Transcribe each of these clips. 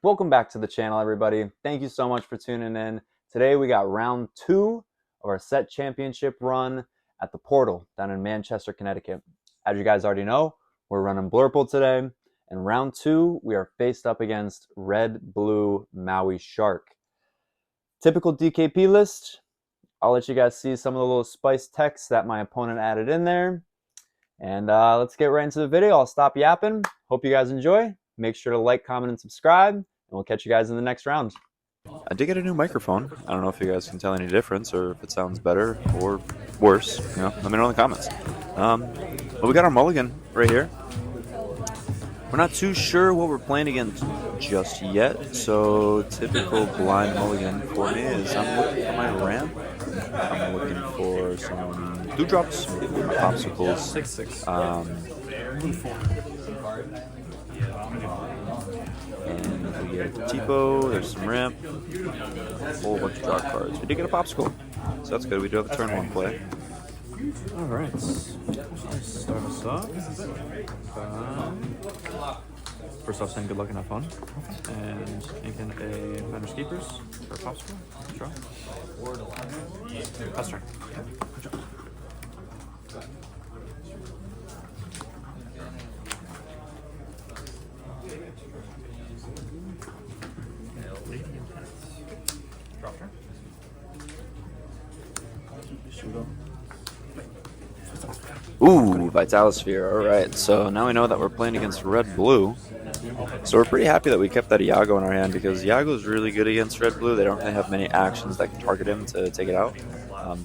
Welcome back to the channel, everybody. Thank you so much for tuning in. Today we got round 2 of our set championship run at the Portal down in Manchester, Connecticut. As you guys already know, we're running Blurple today. In round 2, we are faced up against Red Blue Maui Shark. Typical DKP list. I'll let you guys see some of the little spice text that my opponent added in there. And let's get right into the video. I'll stop yapping. Hope you guys enjoy. Make sure to like, comment, and subscribe. And we'll catch you guys in the next round. I did get a new microphone. I don't know if you guys can tell any difference or if it sounds better or worse. Let me know in the comments. But we got our mulligan right here. We're not too sure what we're playing against just yet. So typical blind mulligan for me is I'm looking for my ramp. I'm looking for some dewdrops, popsicles. And we get a Tipo, there's some ramp, a whole bunch of draw cards. We did get a popsicle, so that's good. We do have a turn 1 play. Alright, let's start us off. First off, saying good luck and have fun. And making a Miners Keepers for a popsicle. Draw. Pass turn. Good job. Drop turn. Ooh, Vitalosphere. Alright, so now we know that we're playing against Red Blue. So we're pretty happy that we kept that Iago in our hand because Iago is really good against Red Blue. They don't really have many actions that can target him to take it out.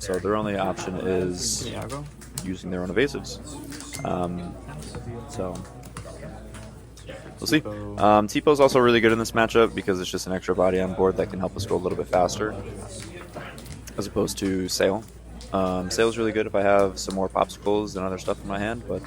So their only option is using their own evasives. So we'll see. Tipo is also really good in this matchup because it's just an extra body on board that can help us go a little bit faster as opposed to Sail. Sail's really good if I have some more popsicles and other stuff in my hand, but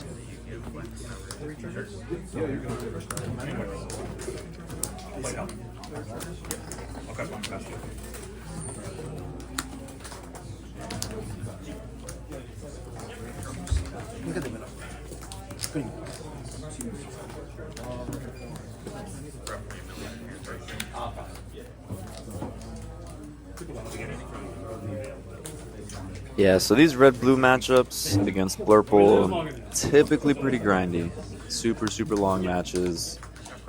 yeah, so these red-blue matchups against Blurple, typically pretty grindy. Super long matches.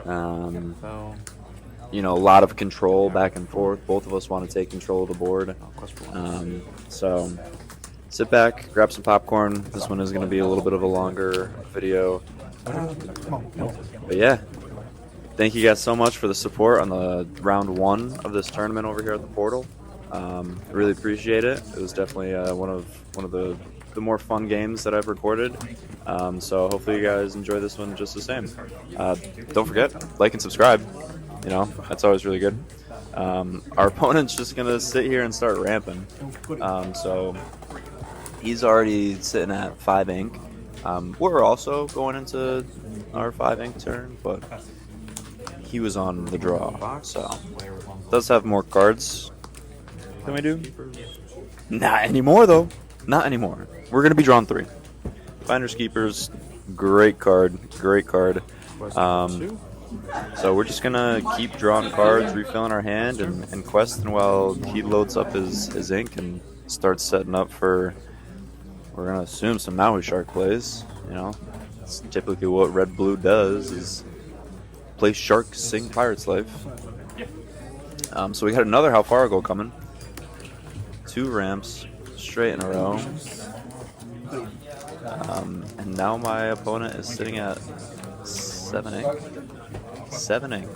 You know, a lot of control back and forth. Both of us want to take control of the board. So sit back, grab some popcorn. This one is going to be a little bit of a longer video. But yeah, thank you guys so much for the support on the round 1 of this tournament over here at the Portal. Really appreciate it. It was definitely one of the more fun games that I've recorded. So hopefully you guys enjoy this one just the same. Don't forget, like and subscribe. You know, that's always really good. Our opponent's just gonna sit here and start ramping. So he's already sitting at 5 ink. We're also going into our 5 ink turn, but he was on the draw, so does have more cards than we do. Not anymore, though. Not anymore. We're gonna be drawing 3. Finders Keepers, great card, great card. So we're just gonna keep drawing cards, refilling our hand, and questing while he loads up his ink and starts setting up for. We're gonna assume some Maui Shark plays. You know, it's typically what Red Blue does is play Shark, sing Pirate's Life. So we got another How Far Ago coming. 2 ramps straight in a row. And now my opponent is sitting at 7 ink. 7 ink.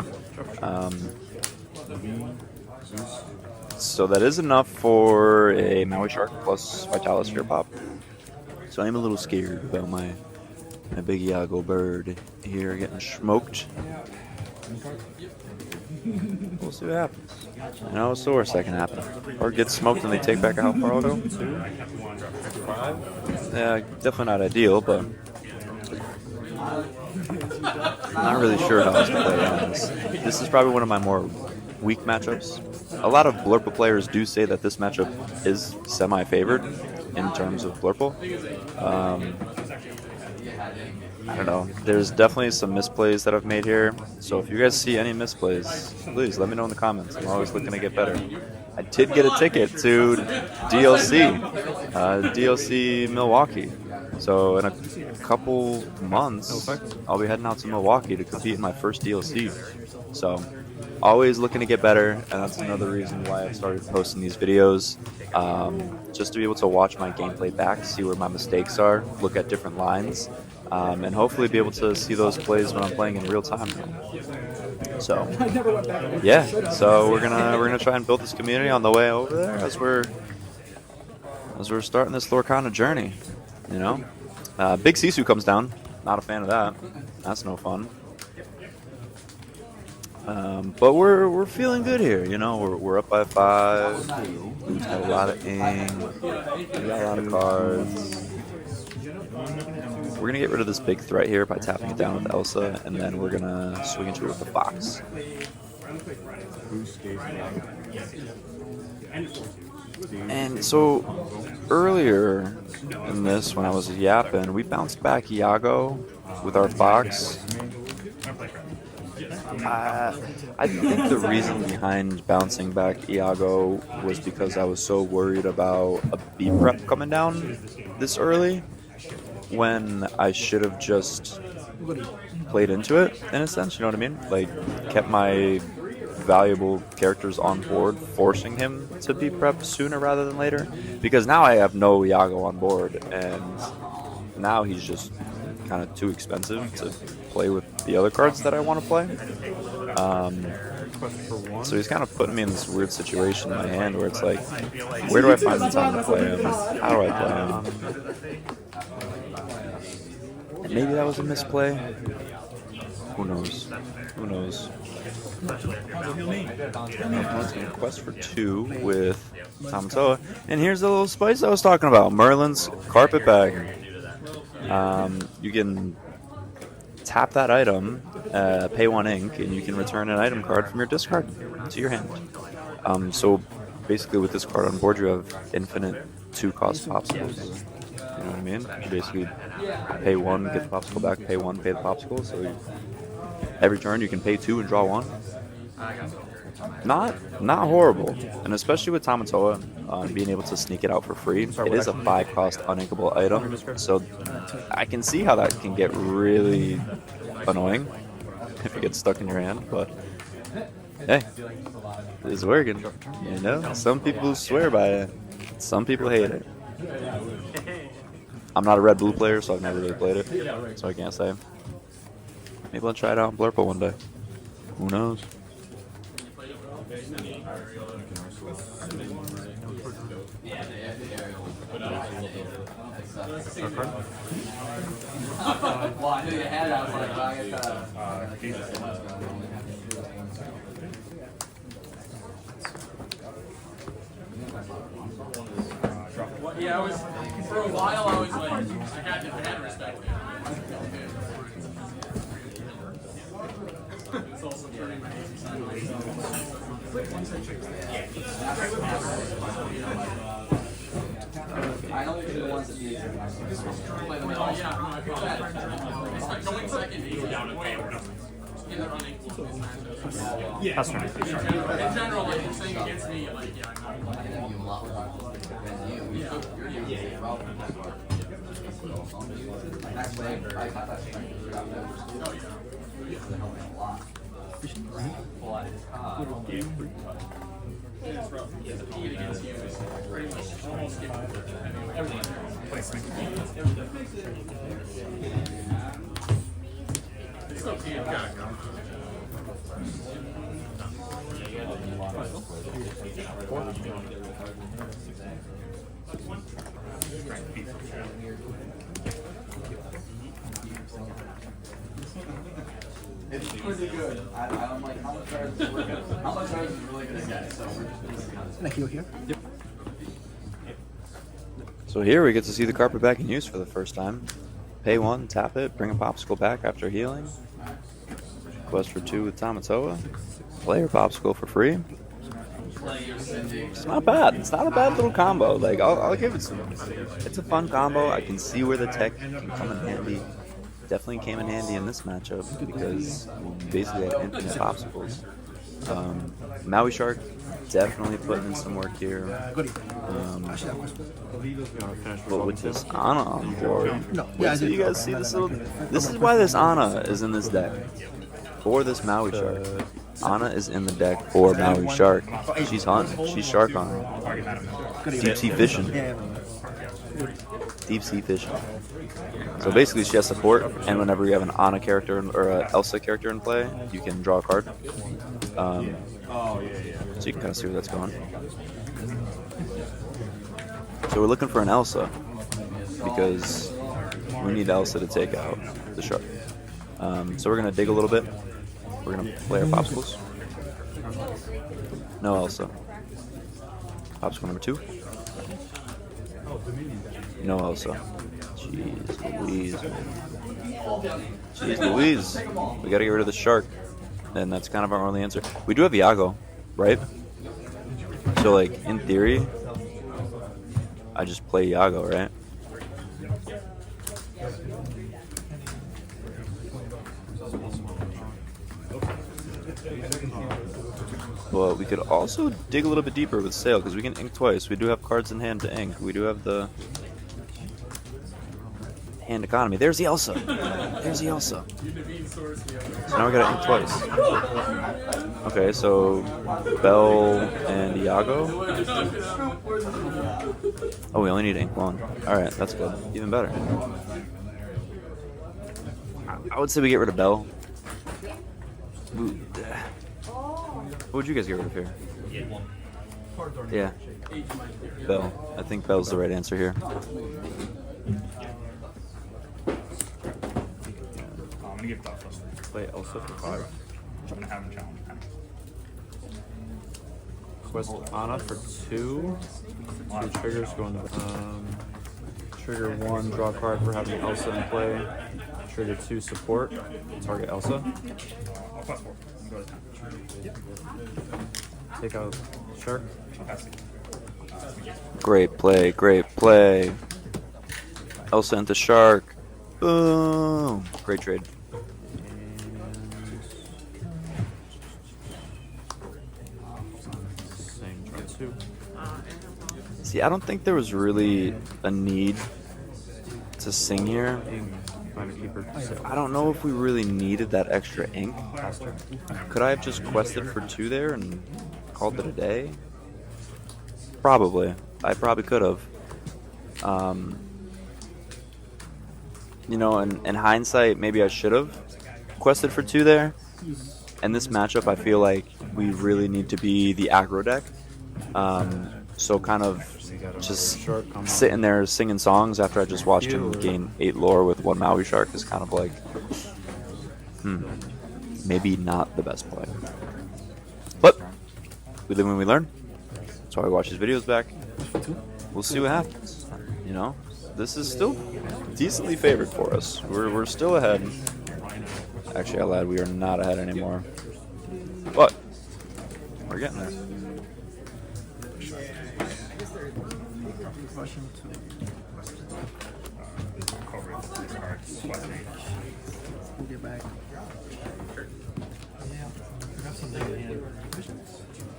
So that is enough for a Maui Shark plus Vitalosphere pop. So I'm a little scared about my big Iago bird here getting smoked. We'll see what happens. You know, what's the worst that can happen? Or get smoked and they take back a How Far Ago? 2? 5? Yeah, definitely not ideal, but not really sure how else to play around this. This is probably one of my more weak matchups. A lot of Blurple players do say that this matchup is semi-favored in terms of Blurple. I don't know. There's definitely some misplays that I've made here. So if you guys see any misplays, please let me know in the comments. I'm always looking to get better. I did get a ticket to DLC Milwaukee. So in a couple months, I'll be heading out to Milwaukee to compete in my first DLC. So always looking to get better, and that's another reason why I've started posting these videos. Just to be able to watch my gameplay back, see where my mistakes are, look at different lines, and hopefully be able to see those plays when I'm playing in real time now. So yeah, so we're gonna try and build this community on the way over there as we're starting this Lorcana journey. You know, Big Sisu comes down. Not a fan of that. That's no fun. But we're feeling good here. You know, we're up by 5. We've got a lot of ink. We got a lot of cards. We're gonna get rid of this big threat here by tapping it down with Elsa, and then we're gonna swing into it with the Fox. And so earlier in this, when I was yapping, we bounced back Iago with our Fox. I think the reason behind bouncing back Iago was because I was so worried about a B prep coming down this early, when I should have just played into it, in a sense, you know what I mean? Like, kept my valuable characters on board, forcing him to be prepped sooner rather than later. Because now I have no Iago on board, and now he's just kind of too expensive to play with the other cards that I want to play. So he's kind of putting me in this weird situation in my hand where it's like, where do I find the time to play him? How do I play him? And maybe that was a misplay. Who knows? Who knows? Let's get a quest for 2 with Tamatoa. And here's the little spice I was talking about. Merlin's carpet bag. You can tap that item, pay 1 ink, and you can return an item card from your discard to your hand. So basically with this card on board, you have infinite 2-cost popsicles. You know what I mean? You basically pay 1, get the popsicle back, pay 1, pay the popsicle. So every turn you can pay 2 and draw 1. Not horrible, and especially with Tamatoa, being able to sneak it out for free. It is a 5-cost uninkable item, so I can see how that can get really annoying if it gets stuck in your hand. But hey, it's working. You know, some people swear by it, some people hate it. I'm not a red-blue player, so I've never really played it, so I can't say. Maybe I'll try it out in Blurple one day. Who knows? Yeah, I was, for a while I was like, I had to respect it. It's also turning my easy sideways. I only do the ones that need play them all. Yeah, no, I feel that. It's like going second easy down and way over. In the running. Yeah. In general, like you're saying against me, like, yeah, I'm not It's pretty good. I'm like, how much are you really going to get? So we're just Can I heal here? Yep. So here we get to see the carpet back in use for the first time. Pay 1, tap it, bring a popsicle back after healing. Quest for 2 with Tamatoa. Play your popsicle for free. It's not bad. It's not a bad little combo. Like, I'll give it some. It's a fun combo. I can see where the tech can come in handy. definitely came in handy in this matchup because we basically had infinite popsicles. Maui Shark definitely putting in some work here. But with this Ana on the board, wait till you guys see this little. This is why this Ana is in this deck. For this Maui Shark. Ana is in the deck for Maui Shark. She's hunting. She's shark on her. Deep sea fishing. Deep sea fishing. So basically, she has support, and whenever you have an Ana character or an Elsa character in play, you can draw a card. So you can kind of see where that's going. So we're looking for an Elsa because we need Elsa to take out the shark. So we're gonna dig a little bit. We're gonna play our popsicles. No Elsa. Popsicle number 2. No Elsa. Jeez Louise. Jeez Louise. We gotta get rid of the shark. And that's kind of our only answer. We do have Iago, right? So like in theory, I just play Iago, right? Well, we could also dig a little bit deeper with Sail, because we can ink twice. We do have cards in hand to ink. We do have the hand economy. There's the Elsa. There's the Elsa. So now we gotta ink twice. Okay, so Belle and Iago. Oh, we only need to ink 1. Alright, that's good. Even better. I would say we get rid of Belle. What would you guys get rid of here? Yeah. Belle. I think Belle's the right answer here. I'm gonna give Buff Play Elsa for 5. I'm gonna have him challenge. Quest Ana for 2. 2 triggers going to trigger 1, draw a card for having Elsa in play. Trigger 2, support. Target Elsa. I'll quest 4. Go to 10. Take out Shark. Great play, great play. Elsa into Shark. Boom. Great trade. Same draw 2. See, I don't think there was really a need to sing here. I don't know if we really needed that extra ink. Could I have just quested for 2 there and called it a day? Probably. I probably could have. You know, in hindsight, maybe I should have quested for 2 there. In this matchup, I feel like we really need to be the aggro deck. So kind of just sitting there singing songs after I just watched him gain 8 lore with 1 Maui Shark is kind of like, maybe not the best play. But we live when we learn. That's why we watch his videos back. We'll see what happens. You know, this is still decently favored for us. We're still ahead. Actually, I lied. We are not ahead anymore. But we're getting there.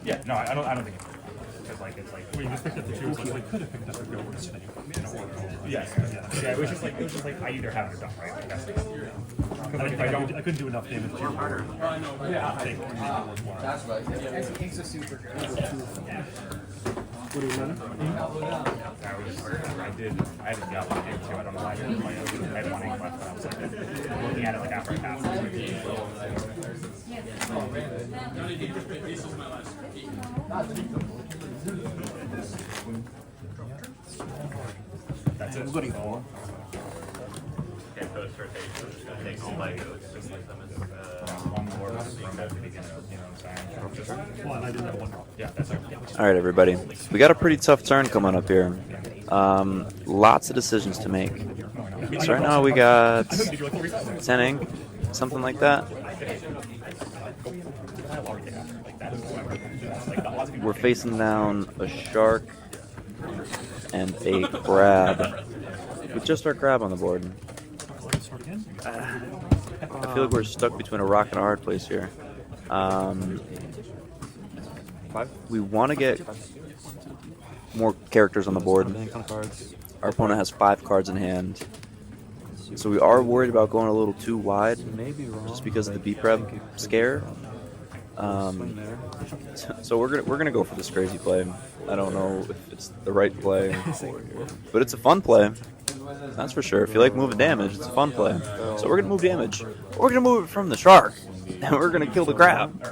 Yeah, no, I don't think because like it's like We just picked up the 2, so we could have picked up a Gilbert Snake. yeah, it was just like I either have it or don't, right? Like that's I couldn't do enough damage to your board. Yeah. That's right. Ink's a super good. What do you mean? I had a Jafar game too. I don't know why I didn't play it. I had 1 ink left, but I was like looking at it like after I passed That's it. What do you want? One more from the beginning, you know what I'm saying? Well, and I didn't have 1 draw. Yeah, that's it. All right, everybody. We got a pretty tough turn coming up here. Lots of decisions to make. So right now we got 10 ink, something like that. We're facing down a shark and a crab. With just our crab on the board. I feel like we're stuck between a rock and a hard place here. We want to get more characters on the board. Our opponent has 5 cards in hand. So we are worried about going a little too wide, just because of the B-Prep scare. So we're gonna go for this crazy play. I don't know if it's the right play, but it's a fun play. That's for sure. If you like moving damage, it's a fun play. So we're gonna move damage. We're gonna move it from the shark, and we're gonna kill the crab.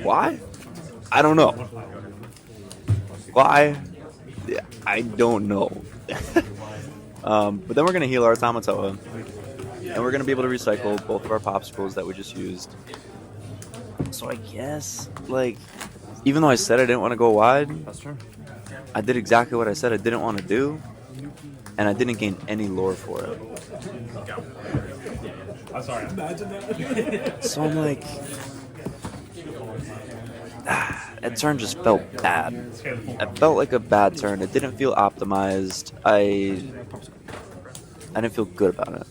Why? I don't know. Why? Yeah, I don't know. But then we're gonna heal our Tamatoa, and we're gonna be able to recycle both of our popsicles that we just used. So I guess, like, even though I said I didn't want to go wide, I did exactly what I said I didn't want to do, and I didn't gain any lore for it. I'm sorry. So I'm like, that turn just felt bad. It felt like a bad turn. It didn't feel optimized. I didn't feel good about it.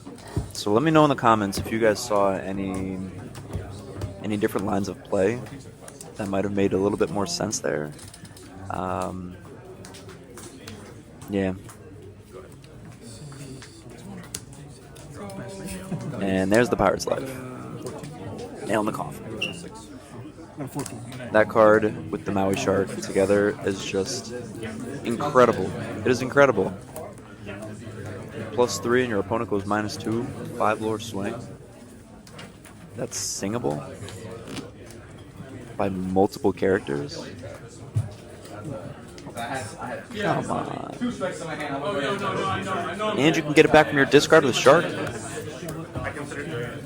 So let me know in the comments if you guys saw any different lines of play that might have made a little bit more sense there. Yeah. And there's the Pirate's Life. Nail in the coffin. That card with the Maui Shark together is just incredible. It is incredible. +3 and your opponent goes -2, 5 lore swing. That's singable by multiple characters. Come on. And you can get it back from your discard with Shark. I considered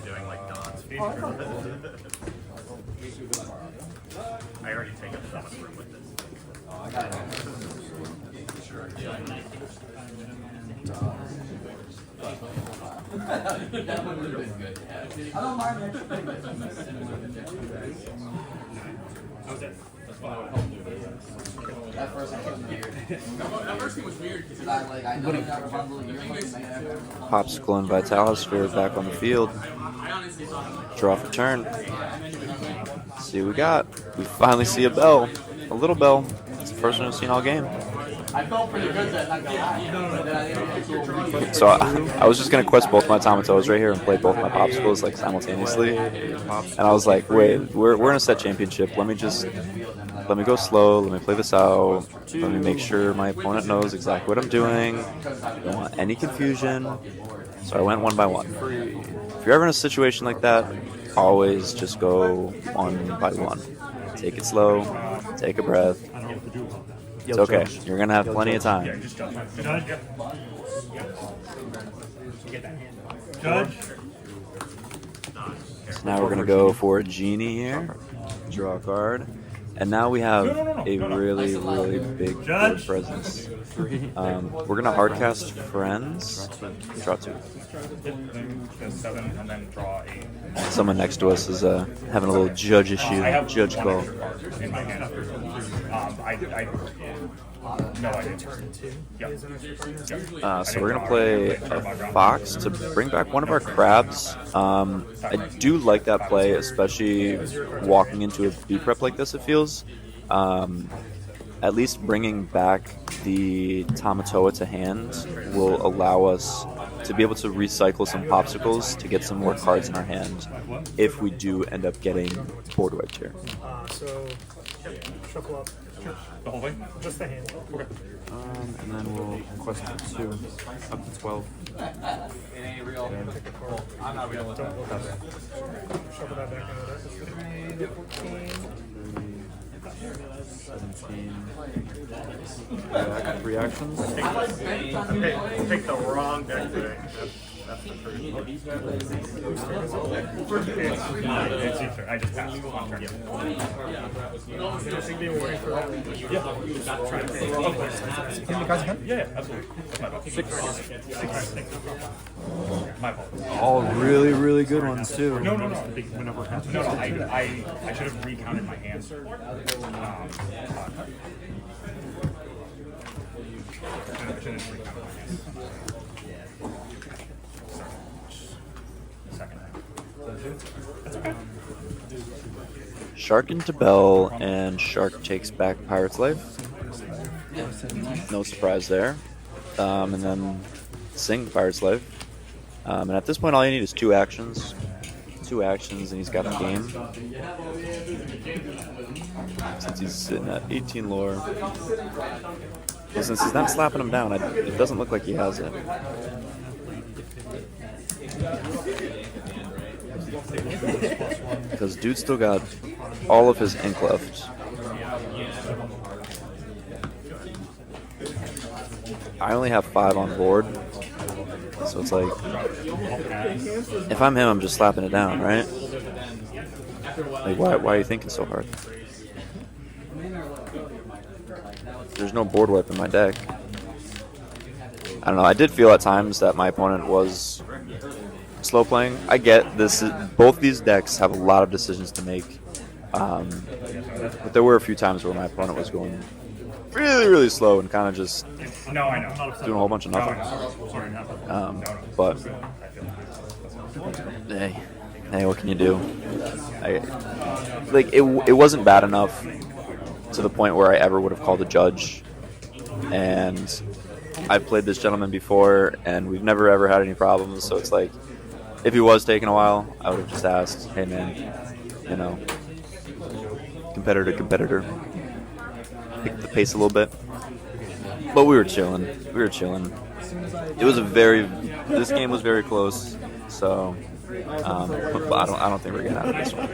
doing like non-speed. I already take up so much room with this. That would have been good. I don't mind actually. That first game was weird. That first game was weird because I know that was one little year. Popsicle and Vitalosphere back on the field. Draw for turn. See what we got. We finally see a bell. A little bell. It's the first one I've seen all game. I felt pretty good that night. So I was just gonna quest both my Tamatoas right here and play both my popsicles like simultaneously, and I was like, wait, we're in a set championship. Let me go slow. Let me play this out. Let me make sure my opponent knows exactly what I'm doing. I don't want any confusion. So I went one by one. If you're ever in a situation like that, always just go one by one. Take it slow. Take a breath. It's okay. You're gonna have plenty of time. Judge. So now we're gonna go for a genie here. Draw a card. And now we have a really, really big board presence. We're gonna hardcast Friends. Draw 2. 7 and then draw 8. Someone next to us is having a little judge issue. Judge call. In my hand. No idea. So we're gonna play a Fox to bring back one of our crabs. I do like that play, especially walking into a B prep like this. It feels, at least bringing back the Tamatoa to hand will allow us to be able to recycle some popsicles to get some more cards in our hand if we do end up getting board wiped here. So, shuffle up. The whole thing? Just the hand. Okay. And then we'll quest 2 up to 12. It ain't real. I'm not real with that. Shuffle that back into there. 3, 14. 17. Reactions. Take the wrong deck today. That's the first one. It's your turn. I just passed. One turn. Yeah, absolutely. That's my fault. 6. My fault. All really, really good ones, too. No. I should have recounted my hands. I shouldn't have recounted my hands. Shark into Bell, and Shark takes back Pirate's Life. No surprise there. And then Sing Pirate's Life. And at this point, all you need is 2 actions. 2 actions, and he's got the game. Since he's sitting at 18 lore. Well, since he's not slapping him down, it doesn't look like he has it. Because dude still got all of his ink left. I only have 5 on board. So it's like, if I'm him, I'm just slapping it down, right? Like, why are you thinking so hard? There's no board wipe in my deck. I don't know, I did feel at times that my opponent was slow playing. I get this. Both these decks have a lot of decisions to make. But there were a few times where my opponent was going really, really slow and kind of just No, I know. doing a whole bunch of nothing. But hey, what can you do? It wasn't bad enough to the point where I ever would have called a judge. And I've played this gentleman before, and we've never ever had any problems. So it's like, if he was taking a while, I would have just asked, "Hey man, you know, competitor to competitor, pick the pace a little bit." But we were chilling. It was this game was very close. So, but I don't think we're gonna have this one.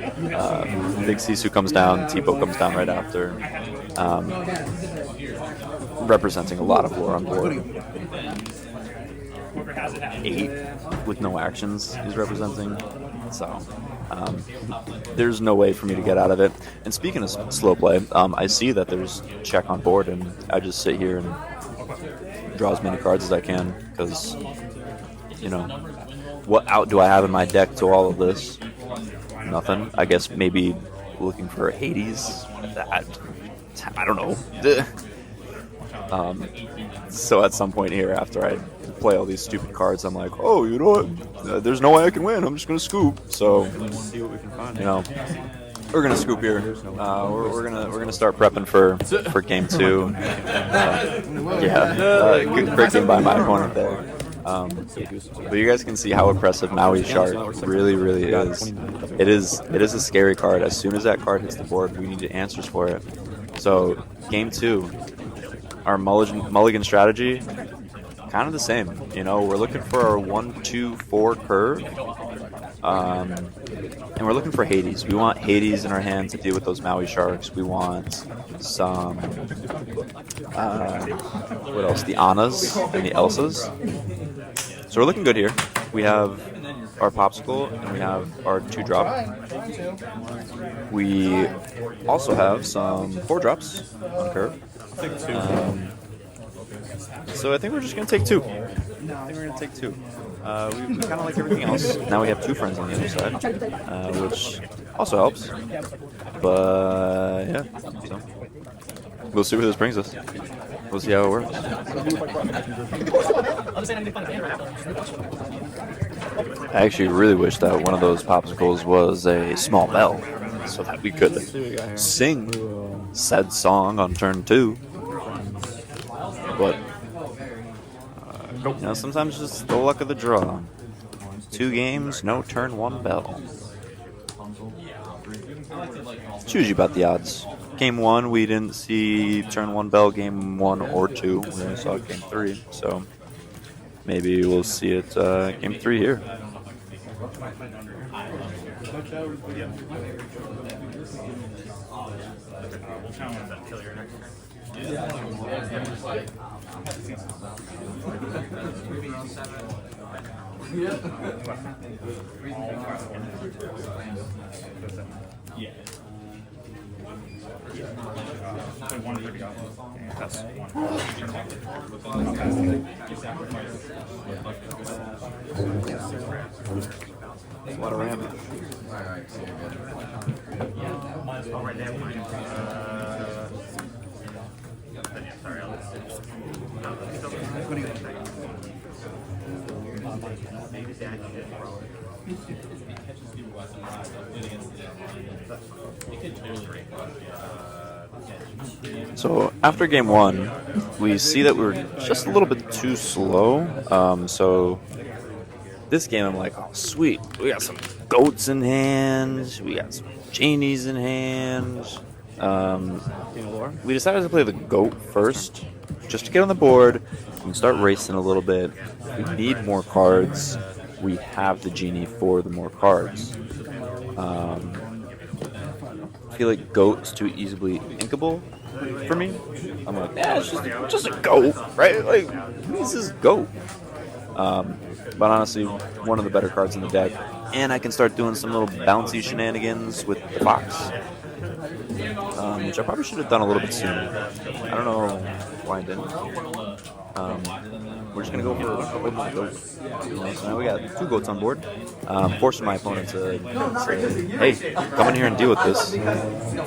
Big Sisu comes down, Tipo comes down right after, representing a lot of lore on board. 8 with no actions he's representing. So, there's no way for me to get out of it. And speaking of slow play, I see that there's check on board, and I just sit here and draw as many cards as I can, because, you know, what out do I have in my deck to all of this? Nothing. I guess maybe looking for Hades. I don't know. So at some point here, after I play all these stupid cards, I'm like, oh, you know what? There's no way I can win. I'm just gonna scoop. So, See what we can find. you know, we're gonna scoop here. We're gonna start prepping for game 2. Great game by my opponent there. But you guys can see how impressive Maui Shark really, really is. It is a scary card. As soon as that card hits the board, we need answers for it. So game 2, our mulligan strategy, kind of the same. You know, we're looking for our 1-2-4 curve, and we're looking for Hades. We want Hades in our hand to deal with those Maui Sharks. We want some what else? The Annas and the Elsas. So we're looking good here. We have our Popsicle and we have our 2-drop. We also have some 4-drops on curve. So I think we're just going to take 2. We kind of like everything else. Now we have 2 friends on the other side, which also helps. But yeah, so we'll see where this brings us. We'll see how it works. I actually really wish that one of those popsicles was a small bell, so that we could sing said song on turn 2. But you know, sometimes just the luck of the draw. 2 games, no turn 1 bell. It's usually about the odds. Game 1, we didn't see turn 1 bell. Game 1 or 2, we only saw game 3. So maybe we'll see it game 3 here. A lot of ramming. So after game one, we see that we were just a little bit too slow. So this game, I'm like, oh sweet, we got some goats in hand, we got some genies in hand. We decided to play the goat first, just to get on the board and start racing a little bit. We need more cards. We have the genie for the more cards. I feel like goat's too easily inkable for me. I'm like, yeah, it's just a goat, right? Like, this is goat. But honestly, one of the better cards in the deck. And I can start doing some little bouncy shenanigans with the fox. Which I probably should have done a little bit sooner. I don't know why I didn't. We're just going to go for one more goat. So now we got 2 goats on board. Forcing my opponent to say, hey, come in here and deal with this.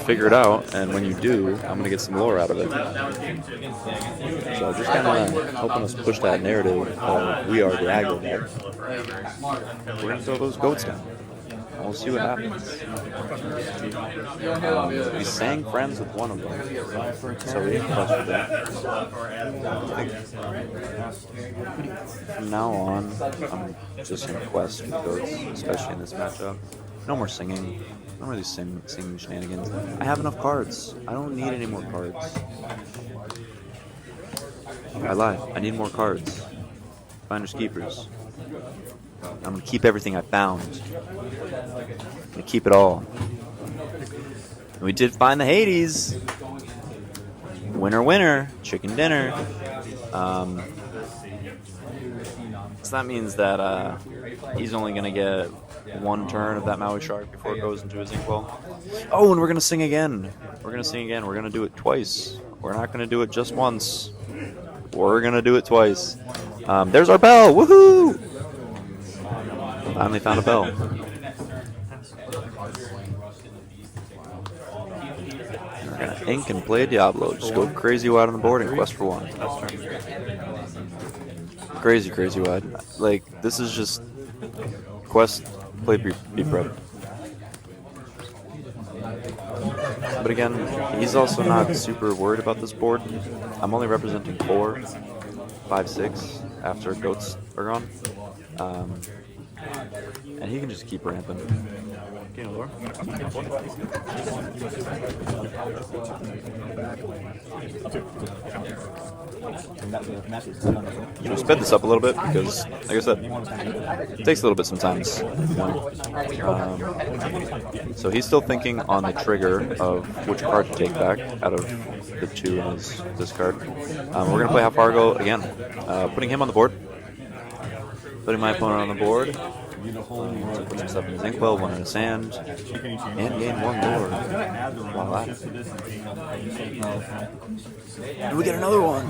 Figure it out, and when you do, I'm going to get some lore out of it. So just kind of helping us push that narrative of we are the aggro deck. We're going to throw those goats down. We'll see what happens. We sang friends with one of them, so we didn't question that. From now on, I'm just going to quest with goats, especially in this matchup. No more singing. I don't really sing shenanigans. I have enough cards. I don't need any more cards. I lied. I need more cards. Finders keepers. I'm going to keep everything I found. I'm going to keep it all. And we did find the Hades. Winner, winner. Chicken dinner. So that means that he's only going to get 1 turn of that Maui Shark before it goes into his inkwell. Oh, and we're going to sing again. We're going to sing again. We're going to do it twice. We're not going to do it just once. We're going to do it twice. There's our bell. Woohoo! Finally found a bell. We're gonna ink and play a Diablo. Just go crazy wide on the board and quest for 1. Crazy, crazy wide. Like, this is just quest, play, be prep. But again, he's also not super worried about this board. I'm only representing 4, 5, 6 after goats are gone. And he can just keep ramping. Sped this up a little bit because, like I said, it takes a little bit sometimes. So he's still thinking on the trigger of which card to take back out of the 2 in his discard. We're going to play Jafar again, putting him on the board. Putting my opponent on the board. Put some stuff in his inkwell, 1 in his hand, and gain 1 lore while at it. And we get another one!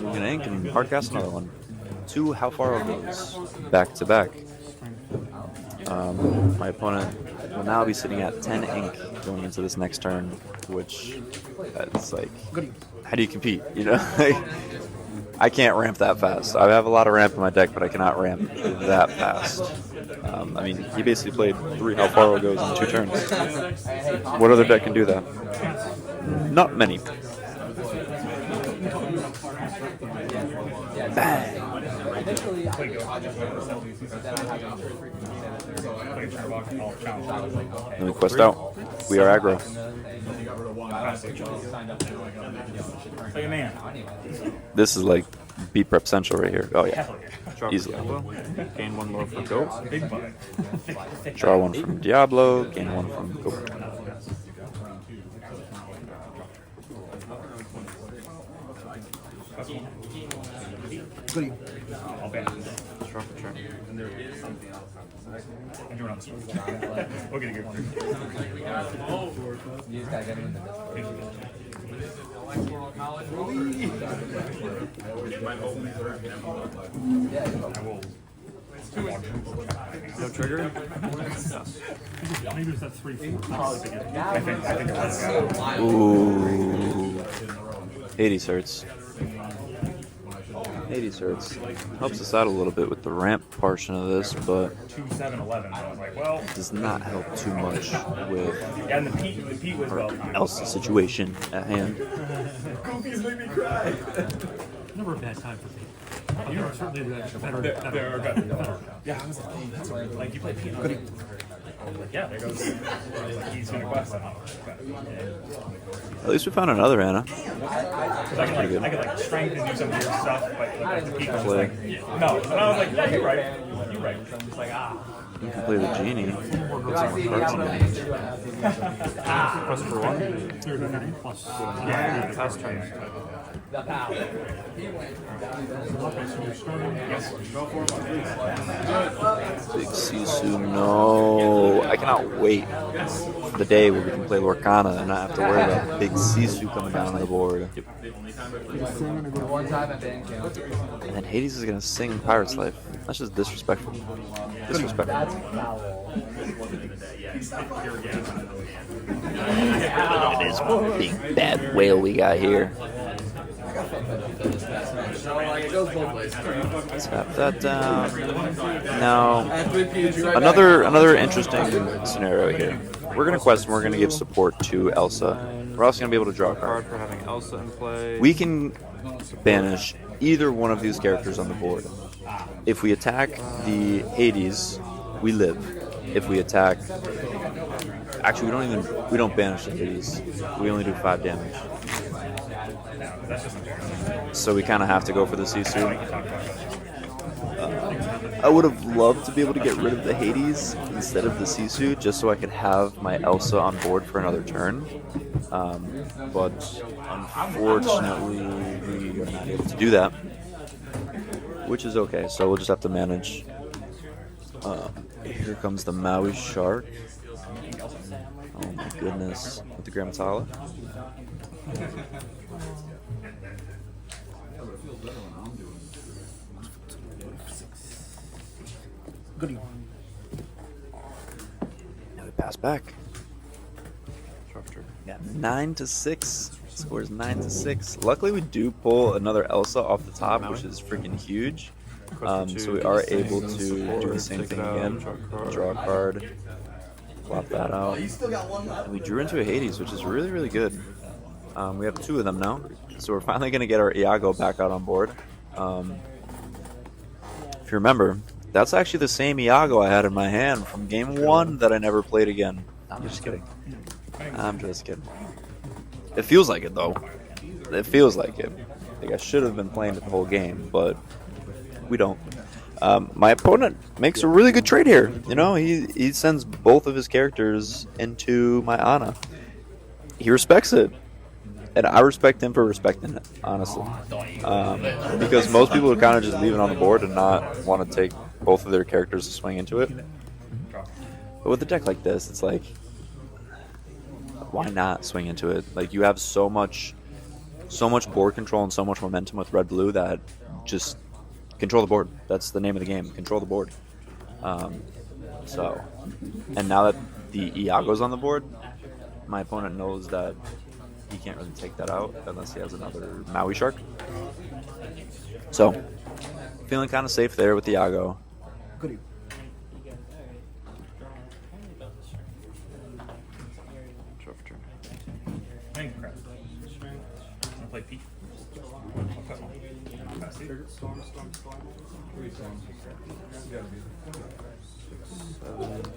We're gonna ink and hardcast another one. 2 How Far goes back to back. My opponent will now be sitting at 10 ink going into this next turn, which it's like, how do you compete? You know, I can't ramp that fast. I have a lot of ramp in my deck, but I cannot ramp that fast. I mean, he basically played 3 How Far goes in 2 turns. What other deck can do that? Not many. Bang. Then we quest out. We are aggro. This is like beat prep central right here. Oh yeah, easily. Gain 1 lore for goat. Draw 1 from Diablo. Gain 1 from goat. Draw for turn. We'll get a good one. No trigger? Maybe it's that 3-4. I think it was. Ooh. 80 certs. Hades hurts. Helps us out a little bit with the ramp portion of this, but 2-7-11. So I was like, well, does not help too much with yeah, and the Pete was well timed. Elsa's situation at hand. Never a bad time for Pete. You're certainly the better. Yeah, I was like, oh, that's right. Like, you play Pete. I was like, yeah, there goes. Like, he's gonna quest. At least we found another Anna. I could like strength and do some weird stuff, but like, Pete was Play. like, no. And I was like, yeah, you're right. You're right. So I'm just like, You can play the genie. Quest for 1. 39 plus. Yeah, pass turn. Big Sisu, no. I cannot wait for the day where we can play Lorcana and not have to worry about Big Sisu coming down on the board. And then Hades is going to sing Pirate's Life. That's just disrespectful. Disrespectful. Look at this big bad whale we got here. Tap that down. Now, another interesting scenario here. We're gonna quest and we're gonna give support to Elsa. We're also gonna be able to draw a card. For having Elsa in play. We can banish either one of these characters on the board. If we attack the Hades, we live. If we attack, actually we don't banish the Hades. We only do 5 damage. So we kind of have to go for the Sisu. I would have loved to be able to get rid of the Hades instead of the Sisu, just so I could have my Elsa on board for another turn. But unfortunately, we are not able to do that, which is okay. So we'll just have to manage. Here comes the Maui Shark. Oh my goodness, with the Grammatala. Goody. Now we pass back. Got 9-6. Scores 9-6. Luckily, we do pull another Elsa off the top, which is freaking huge. So we are able to do the same thing again. Draw a card. Flop that out. And we drew into a Hades, which is really, really good. We have 2 of them now. So we're finally going to get our Iago back out on board. If you remember, that's actually the same Iago I had in my hand from game 1 that I never played again. I'm just kidding. I'm just kidding. It feels like it, though. It feels like it. Like I should have been playing it the whole game, but we don't. My opponent makes a really good trade here. You know, he sends both of his characters into my Ana. He respects it. And I respect him for respecting it, honestly. Because most people would kind of just leave it on the board and not want to take both of their characters to swing into it. But with a deck like this, it's like, why not swing into it? Like, you have so much board control and so much momentum with red-blue that just control the board. That's the name of the game. Control the board. And now that the Iago's on the board, my opponent knows that he can't really take that out unless he has another Maui Shark. So, feeling kind of safe there with the Iago. Goody. Thank you, crap. I'll play Pete.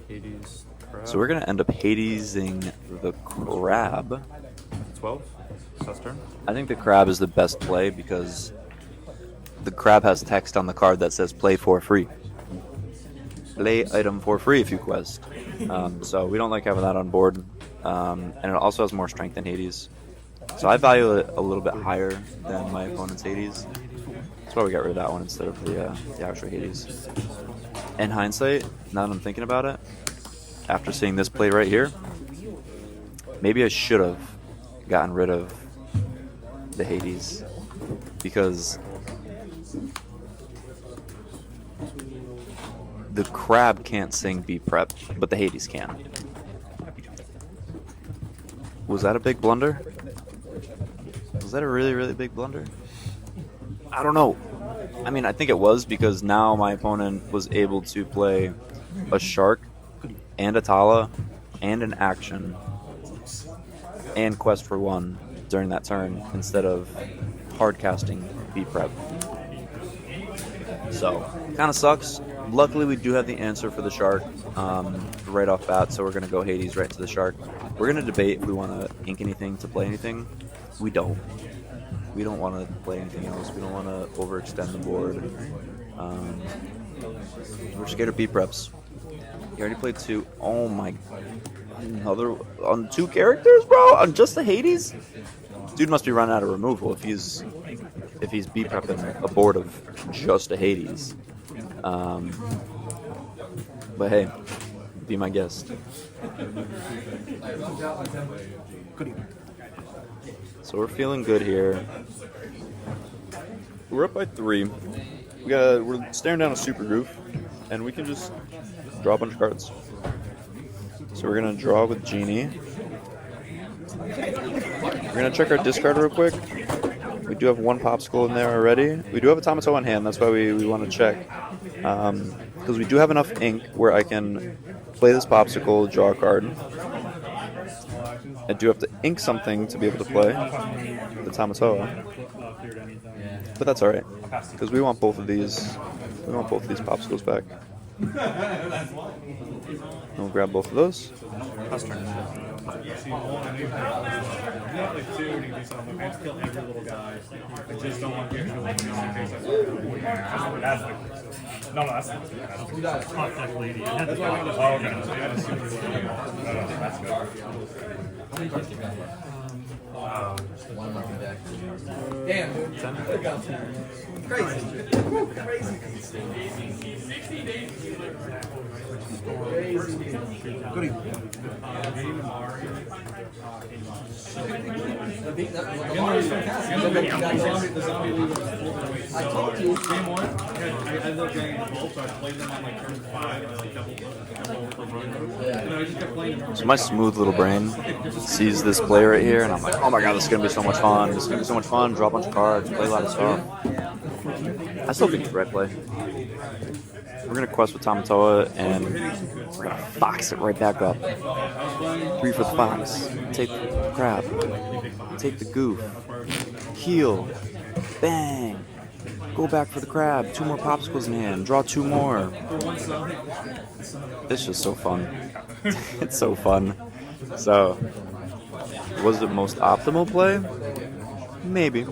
Hades, crab. So we're going to end up Hadesing the Crab. 12. Pass turn. I think the Crab is the best play because the Crab has text on the card that says play for free. Play item for free if you quest. So we don't like having that on board. And it also has more strength than Hades. So I value it a little bit higher than my opponent's Hades. That's why we got rid of that one instead of the actual Hades. In hindsight, now that I'm thinking about it, after seeing this play right here, maybe I should have gotten rid of the Hades. Because the Crab can't sing Be Prep, but the Hades can. Was that a big blunder? Was that a really, really big blunder? I don't know. I mean, I think it was because now my opponent was able to play a Shark and a Tala and an action and Quest for 1 during that turn instead of hard casting Beat Prep. So, kind of sucks. Luckily, we do have the answer for the Shark right off bat, so we're going to go Hades right to the Shark. We're going to debate if we want to ink anything to play anything. We don't. We don't want to play anything else. We don't want to overextend the board. We're scared of Beat Preps. He already played 2. Oh my... Another... On 2 characters, bro? On just the Hades? Dude must be running out of removal if he's Beat Prepping a board of just a Hades. But hey, be my guest. So we're feeling good here. We're up by 3. We're staring down a Super Goof, and we can just draw a bunch of cards. So we're gonna draw with Genie. We're gonna check our discard real quick. We do have 1 Popsicle in there already. We do have a Tomato on hand, that's why we want to check. Because we do have enough ink where I can play this Popsicle, draw a card. I do have to ink something to be able to play the Tomato. But that's alright. Because we want both of these. We want both of these Popsicles back. And we'll grab both of those. No, that's Conflict Lady. Oh, okay. That's good. Damn, crazy. I told you. Game 1, I ended up getting involved, so I played them on like turn 5 and I like double. And I just kept playing them. So my smooth little brain sees this play right here, and I'm like, oh my god, this is going to be so much fun. This is going to be so much fun. Draw a bunch of cards, play a lot of stuff. I still think it's red play. We're going to Quest with Tamatoa, and we're going to Fox it right back up. 3 for the Fox. Take the Crab. Take the Goof. Heal. Bang. Go back for the Crab. 2 more Popsicles in hand. Draw 2 more. It's just so fun. It's so fun. So, was it most optimal play? Maybe.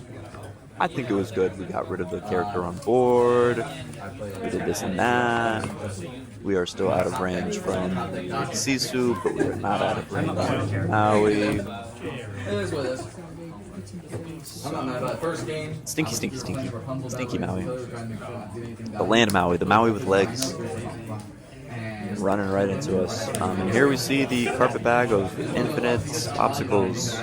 I think it was good. We got rid of the character on board. We did this and that. We are still out of range from Sisu, but we are not out of range from Maui. It is what it is. I'm not mad about it. First game. Stinky, stinky, stinky. Stinky Maui. The land Maui. The Maui with legs. Running right into us. And here we see the carpet bag of infinite obstacles.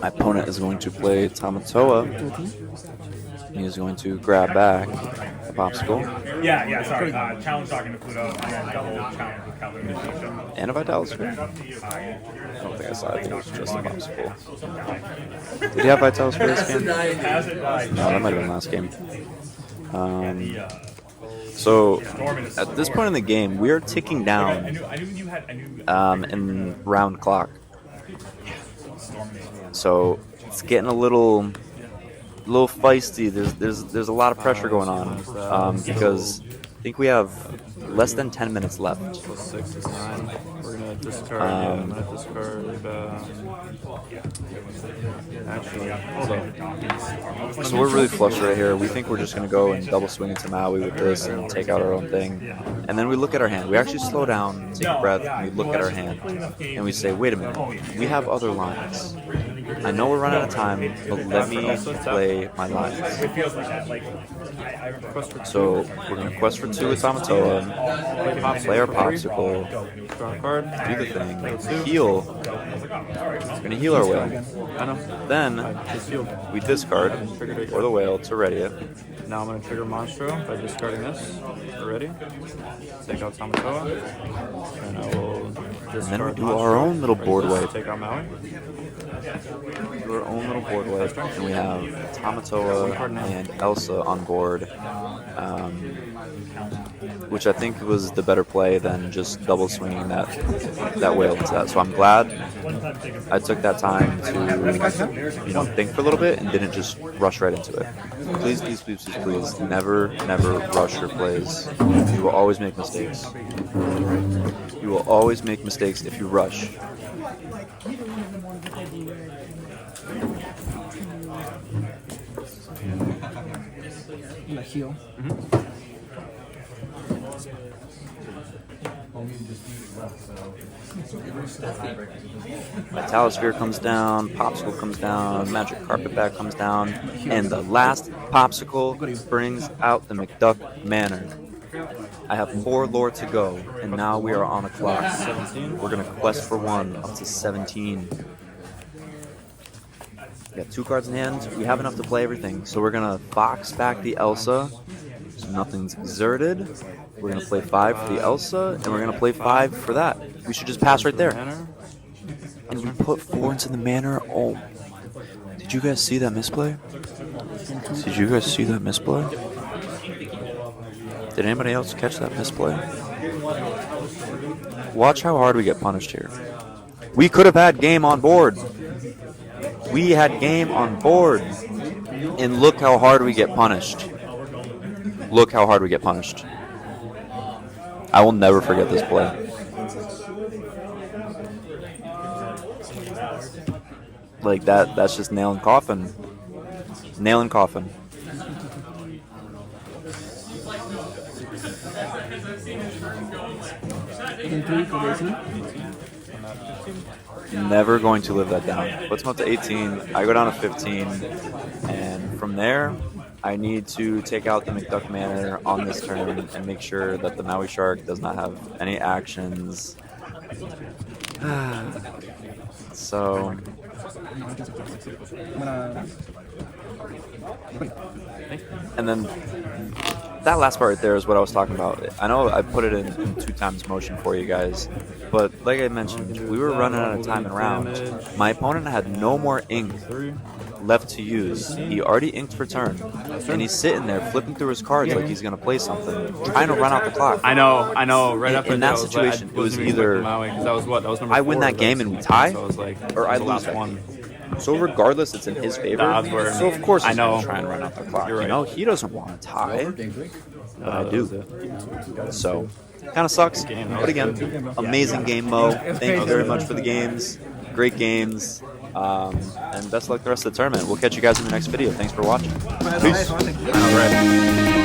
My opponent is going to play Tamatoa. He is going to grab back a Popsicle. Yeah, sorry. Challenge talking to Pluto, and then double challenge with Calvin. And a Vitalis Spirit. I don't think I saw it. I think it was just a Popsicle. Did he have Vitalis Spirit this game? No, that might have been last game. So, at this point in the game, we are ticking down in round clock. So, it's getting a little feisty. There's a lot of pressure going on because think we have less than 10 minutes left. Plus 6 is 9. We're gonna discard. Yeah, I'm gonna discard. Actually, hold on. So we're really flush right here. We think we're just going to go and double swing into Maui with this and take out our own thing. And then we look at our hand. We actually slow down, take a breath, and we look at our hand. And we say, wait a minute, we have other lines. I know we're running out of time, but let me play my lines. So we're going to quest for 2 with Tamatoa, play our popsicle, Draw a card. do the thing, heal. We're going to heal our whale. I know. Then Just healed. we discard for the whale to ready it. Now I'm going to trigger Monstro by discarding this. Ready? Take out Tamatoa. And I will discard. And then we do our own little board wipe. Take out Maui. Do our own little board wipe. And we have Tamatoa and Elsa on board. Which I think was the better play than just double swinging that whale into that. So I'm glad I took that time to think for a little bit and didn't just rush right into it. Please, please, please, please, please, never rush your plays. You will always make mistakes. You will always make mistakes if you rush. Heal. Metalosphere comes down, Popsicle comes down, Magic Carpetbag comes down, and the last Popsicle brings out the McDuck Manor. I have 4 lore to go, and now we are on a clock. 17. We're going to quest for 1 up to 17. We got 2 cards in hand. We have enough to play everything, so we're going to box back the Elsa. So nothing's exerted. We're going to play 5 for the Elsa, and we're going to play 5 for that. We should just pass right there. And we put 4 into the manor. Oh, did you guys see that misplay? Did you guys see that misplay? Did anybody else catch that misplay? Watch how hard we get punished here. We could have had game on board. We had game on board. And look how hard we get punished. Look how hard we get punished. I will never forget this play. Like that's just nail and coffin. Nail and coffin. Never going to live that down. Puts him up to 18. I go down to 15. And from there, I need to take out the McDuck Manor on this turn and make sure that the Maui Shark does not have any actions. So... And then that last part right there is what I was talking about. I know I put it in 2 times motion for you guys, but like I mentioned, we were running out of time and round. My opponent had no more ink left to use. He already inked for turn, and he's sitting there flipping through his cards like he's going to play something, trying to run out the clock. I know. Right after in that situation, it was either that was number I win 4, that game and we tie, so I was like, or I lose that one. game. So regardless, it's in his favor. So of course he's going to try and run out the clock. You're right. You know, he doesn't want to tie, but I do. So kind of sucks. But again, amazing game, Mo. Thank you very much for the games. Great games. And best luck the rest of the tournament. We'll catch you guys in the next video. Thanks for watching. Peace. All right.